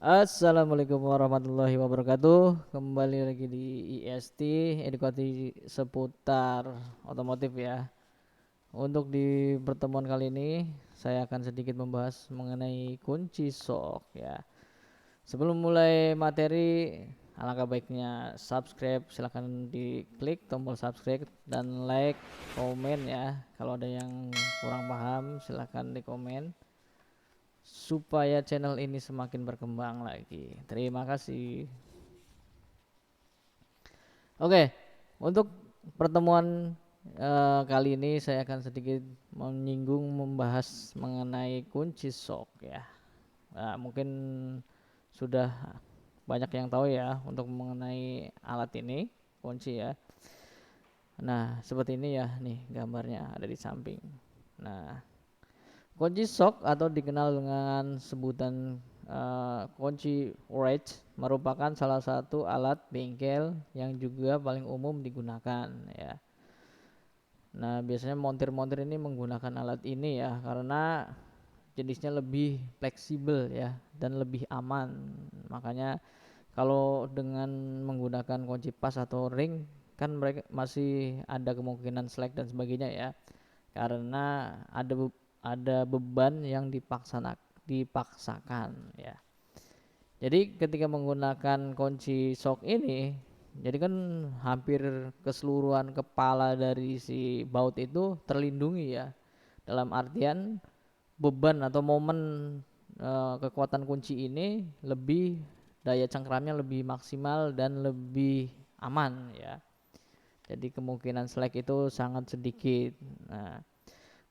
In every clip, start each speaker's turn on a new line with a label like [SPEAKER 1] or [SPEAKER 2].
[SPEAKER 1] Assalamualaikum warahmatullahi wabarakatuh. Kembali lagi di IST, edukasi seputar otomotif ya. Untuk di pertemuan kali ini, saya akan sedikit membahas mengenai kunci sok ya. Sebelum mulai materi, alangkah baiknya subscribe, silahkan diklik tombol subscribe dan like, komen ya. Kalau ada yang kurang paham, silahkan di komen supaya channel ini semakin berkembang lagi. Terima kasih. Oke, untuk pertemuan kali ini saya akan sedikit menyinggung membahas mengenai kunci sok ya. Nah, mungkin sudah banyak yang tahu ya untuk mengenai alat ini, kunci ya. Nah, seperti ini ya, nih gambarnya ada di samping. Nah, kunci sok atau dikenal dengan sebutan kunci wrench merupakan salah satu alat bengkel yang juga paling umum digunakan ya. Nah, biasanya montir-montir ini menggunakan alat ini ya karena jenisnya lebih fleksibel ya dan lebih aman. Makanya kalau dengan menggunakan kunci pas atau ring kan mereka masih ada kemungkinan slack dan sebagainya ya. Karena ada beban yang dipaksakan ya. Jadi ketika menggunakan kunci sok ini, jadi kan hampir keseluruhan kepala dari si baut itu terlindungi ya. Dalam artian beban atau momen kekuatan kunci ini lebih daya cengkeramnya lebih maksimal dan lebih aman ya. Jadi kemungkinan slack itu sangat sedikit. Nah,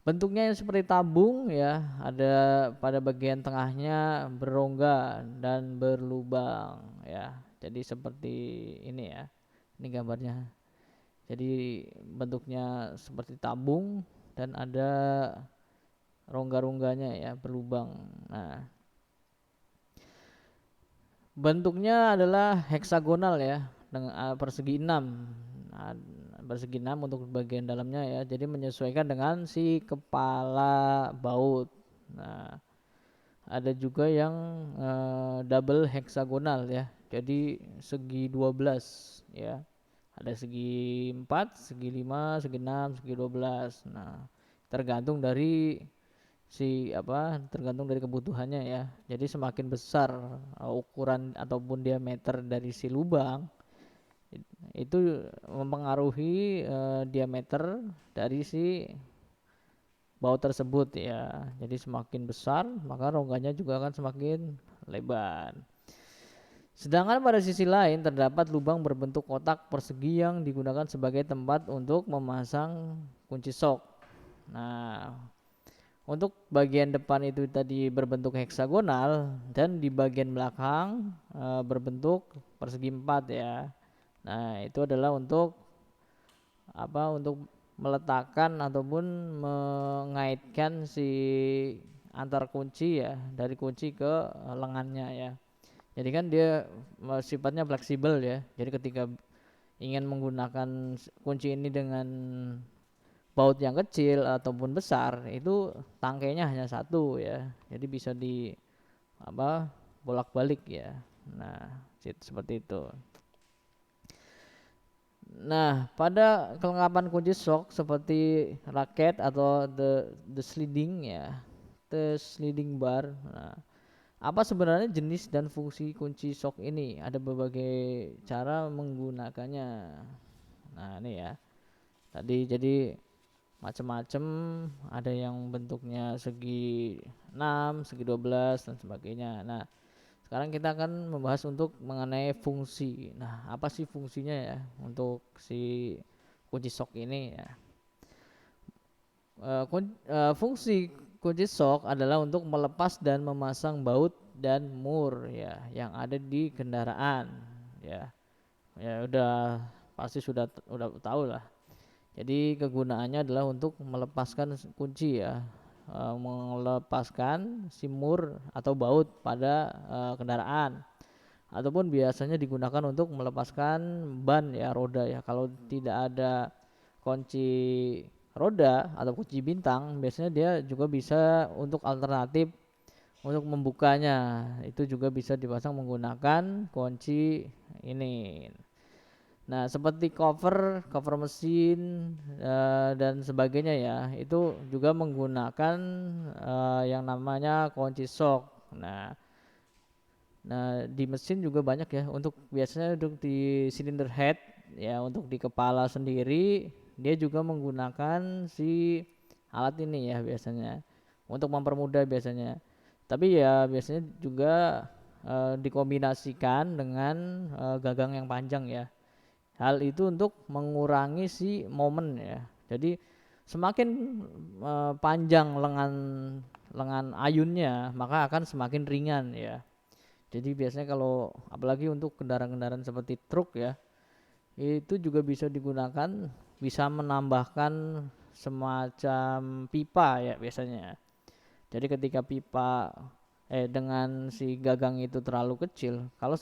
[SPEAKER 1] bentuknya yang seperti tabung ya, ada pada bagian tengahnya berongga dan berlubang ya. Jadi seperti ini ya. Ini gambarnya. Jadi bentuknya seperti tabung dan ada rongga-rongganya ya, berlubang. Nah, bentuknya adalah heksagonal ya, dengan persegi 6. Nah, persegi 6 untuk bagian dalamnya ya. Jadi menyesuaikan dengan si kepala baut. Nah, ada juga yang double heksagonal ya. Jadi segi 12 ya. Ada segi 4, segi 5, segi 6, segi 12. Nah, tergantung dari tergantung dari kebutuhannya ya. Jadi semakin besar ukuran ataupun diameter dari si lubang itu mempengaruhi diameter dari si baut tersebut ya. Jadi semakin besar maka rongganya juga akan semakin lebar. Sedangkan pada sisi lain terdapat lubang berbentuk kotak persegi yang digunakan sebagai tempat untuk memasang kunci sok. Nah, untuk bagian depan itu tadi berbentuk heksagonal dan di bagian belakang berbentuk persegi 4 ya. Nah, itu adalah untuk Untuk meletakkan ataupun mengaitkan si antar kunci ya, dari kunci ke lengannya ya. Jadi kan dia sifatnya fleksibel ya. Jadi ketika ingin menggunakan kunci ini dengan baut yang kecil ataupun besar, itu tangkainya hanya satu ya. Jadi bisa di bolak-balik ya. Nah, seperti itu. Nah, pada kelengkapan kunci sok seperti raket atau the sliding ya, the sliding bar. Nah, apa sebenarnya jenis dan fungsi kunci sok ini? Ada berbagai cara menggunakannya. Nah, ini ya. Tadi jadi macam-macam, ada yang bentuknya segi 6, segi 12 dan sebagainya. Nah, sekarang kita akan membahas untuk mengenai fungsi. Nah, apa sih fungsinya ya untuk si kunci sok ini ya? Fungsi kunci sok adalah untuk melepas dan memasang baut dan mur ya yang ada di kendaraan ya. Ya udah pasti sudah tahu lah. Jadi kegunaannya adalah untuk melepaskan kunci ya, melepaskan si mur atau baut pada kendaraan ataupun biasanya digunakan untuk melepaskan ban ya, roda ya. Kalau tidak ada kunci roda atau kunci bintang biasanya dia juga bisa untuk alternatif Untuk membukanya itu juga bisa dipasang menggunakan kunci ini. Nah, seperti cover mesin dan sebagainya ya, itu juga menggunakan yang namanya kunci shock. Nah, di mesin juga banyak ya. Untuk biasanya untuk di cylinder head ya, untuk di kepala sendiri dia juga menggunakan si alat ini ya biasanya untuk mempermudah biasanya. Tapi ya biasanya juga dikombinasikan dengan gagang yang panjang ya. Hal itu untuk mengurangi si momen ya. Jadi semakin panjang lengan lengan ayunnya, maka akan semakin ringan ya. Jadi biasanya kalau apalagi untuk kendaraan-kendaraan seperti truk ya, itu juga bisa digunakan, bisa menambahkan semacam pipa ya biasanya. Jadi ketika pipa dengan si gagang itu terlalu kecil, kalau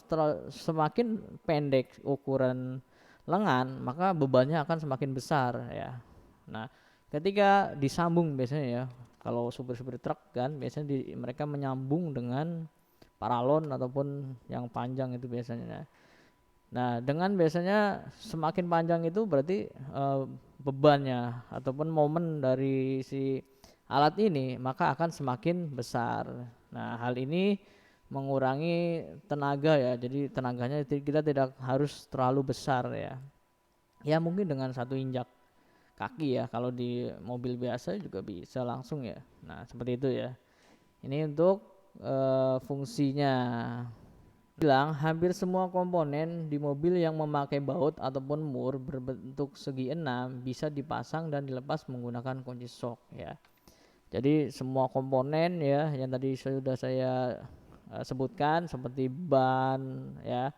[SPEAKER 1] semakin pendek ukuran lengan, maka bebannya akan semakin besar ya. Nah, ketika disambung biasanya ya, kalau supir-supir truk kan biasanya mereka menyambung dengan paralon ataupun yang panjang itu biasanya. Nah, dengan biasanya semakin panjang itu berarti bebannya ataupun momen dari si alat ini maka akan semakin besar. Nah, hal ini mengurangi tenaga ya. Jadi tenaganya kita tidak harus terlalu besar ya. Ya mungkin dengan satu injak kaki ya. Kalau di mobil biasa juga bisa langsung ya. Nah, seperti itu ya. Ini untuk fungsinya. Bilang hampir semua komponen di mobil yang memakai baut ataupun mur berbentuk segi enam bisa dipasang dan dilepas menggunakan kunci shock ya. Jadi semua komponen ya yang tadi sudah saya sebutkan seperti ban ya,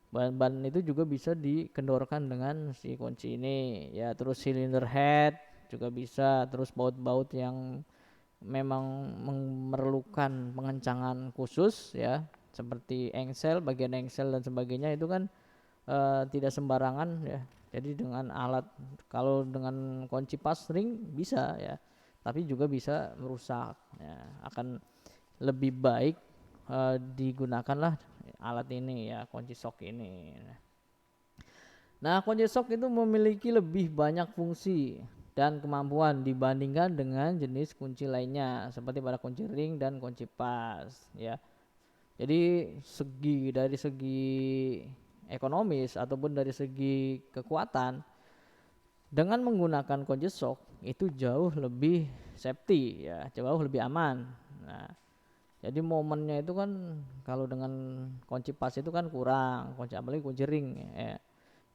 [SPEAKER 1] ban itu juga bisa dikendorkan dengan si kunci ini ya. Terus cylinder head juga bisa, terus baut-baut yang memang memerlukan pengencangan khusus ya, seperti engsel, bagian engsel dan sebagainya itu kan tidak sembarangan ya. Jadi dengan alat, kalau dengan kunci pas ring bisa ya, tapi juga bisa merusak ya. Akan lebih baik digunakanlah alat ini ya, kunci shock ini. Nah, kunci shock itu memiliki lebih banyak fungsi dan kemampuan dibandingkan dengan jenis kunci lainnya seperti pada kunci ring dan kunci pas ya. Jadi dari segi ekonomis ataupun dari segi kekuatan, dengan menggunakan kunci shock itu jauh lebih safety ya, jauh lebih aman. Nah, jadi momennya itu kan kalau dengan kunci pas itu kan kurang, apalagi kunci ring ya.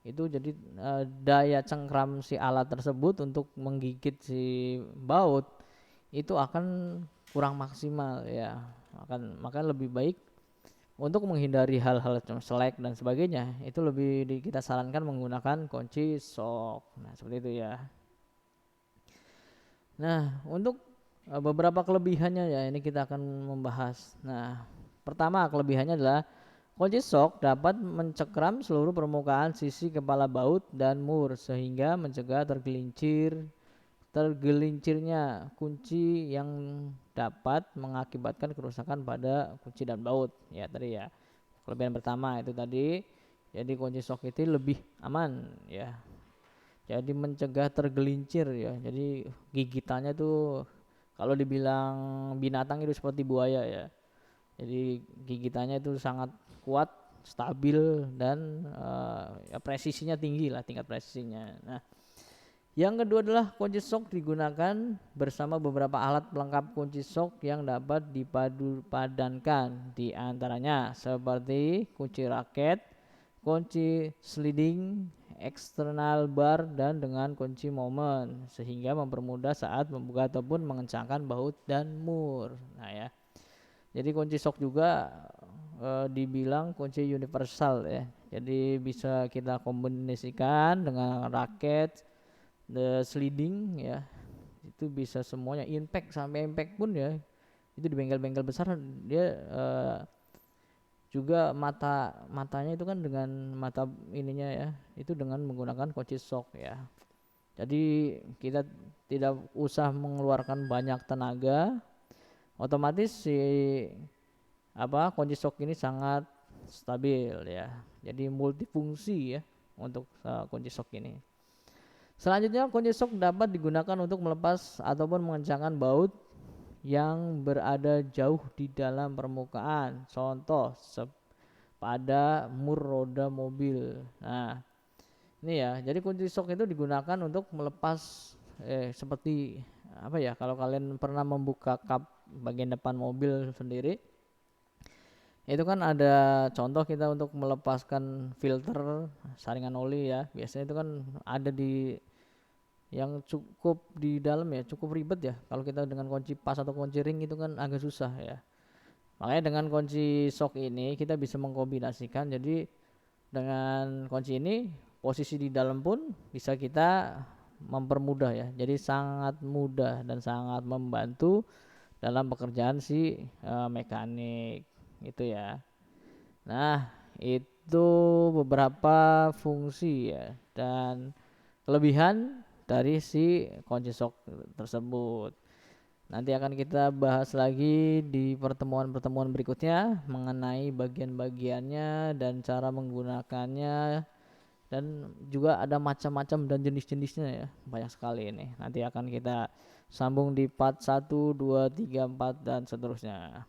[SPEAKER 1] Itu jadi daya cengkram si alat tersebut untuk menggigit si baut itu akan kurang maksimal ya. Maka lebih baik untuk menghindari hal-hal selek dan sebagainya, itu lebih kita sarankan menggunakan kunci shock. Nah, seperti itu ya. Nah, untuk beberapa kelebihannya ya, ini kita akan membahas. Nah, pertama kelebihannya adalah kunci shock dapat mencekram seluruh permukaan sisi kepala baut dan mur sehingga mencegah tergelincirnya kunci yang dapat mengakibatkan kerusakan pada kunci dan baut. Ya tadi ya. Kelebihan pertama itu tadi. Jadi kunci shock itu lebih aman ya. Jadi mencegah tergelincir ya. Jadi gigitannya tuh kalau dibilang binatang itu seperti buaya ya. Jadi gigitannya itu sangat kuat, stabil dan ya presisinya tinggi lah, tingkat presisinya. Nah, yang kedua adalah kunci shock digunakan bersama beberapa alat pelengkap kunci shock yang dapat dipadu padankan, di antaranya seperti kunci raket, kunci sliding, eksternal bar dan dengan kunci momen sehingga mempermudah saat membuka ataupun mengencangkan baut dan mur. Nah ya. Jadi kunci shock juga dibilang kunci universal ya. Jadi bisa kita kombinasikan dengan raket, sliding ya. Itu bisa semuanya, impact sampai impact pun ya. Itu di bengkel-bengkel besar dia juga matanya itu kan dengan mata ininya ya. Itu dengan menggunakan kunci shock ya. Jadi kita tidak usah mengeluarkan banyak tenaga otomatis si kunci shock ini sangat stabil ya. Jadi multifungsi ya untuk kunci shock ini. Selanjutnya kunci shock dapat digunakan untuk melepas ataupun mengencangkan baut yang berada jauh di dalam permukaan. Contoh pada mur roda mobil. Nah, ini ya. Jadi kunci shock itu digunakan untuk melepas seperti apa ya? Kalau kalian pernah membuka kap bagian depan mobil sendiri, itu kan ada contoh kita untuk melepaskan filter saringan oli ya. Biasanya itu kan ada di yang cukup di dalam ya, cukup ribet ya. Kalau kita dengan kunci pas atau kunci ring itu kan agak susah ya. Makanya dengan kunci shock ini kita bisa mengkombinasikan. Jadi dengan kunci ini posisi di dalam pun bisa kita mempermudah ya. Jadi sangat mudah dan sangat membantu dalam pekerjaan si mekanik itu ya. Nah, itu beberapa fungsi ya dan kelebihan dari si kunci shock tersebut. Nanti akan kita bahas lagi di pertemuan-pertemuan berikutnya mengenai bagian-bagiannya dan cara menggunakannya, dan juga ada macam-macam dan jenis-jenisnya ya. Banyak sekali ini. Nanti akan kita sambung di part 1, 2, 3, 4 dan seterusnya.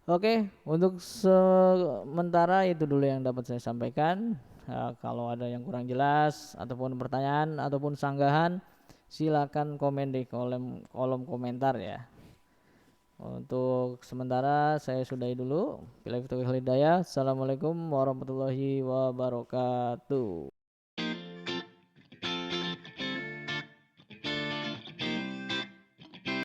[SPEAKER 1] Oke, untuk sementara itu dulu yang dapat saya sampaikan. Kalau ada yang kurang jelas ataupun pertanyaan ataupun sanggahan, silakan komen di kolom komentar ya. Untuk sementara saya sudahi dulu. Billahi taufiq wal hidayah. Assalamualaikum warahmatullahi wabarakatuh.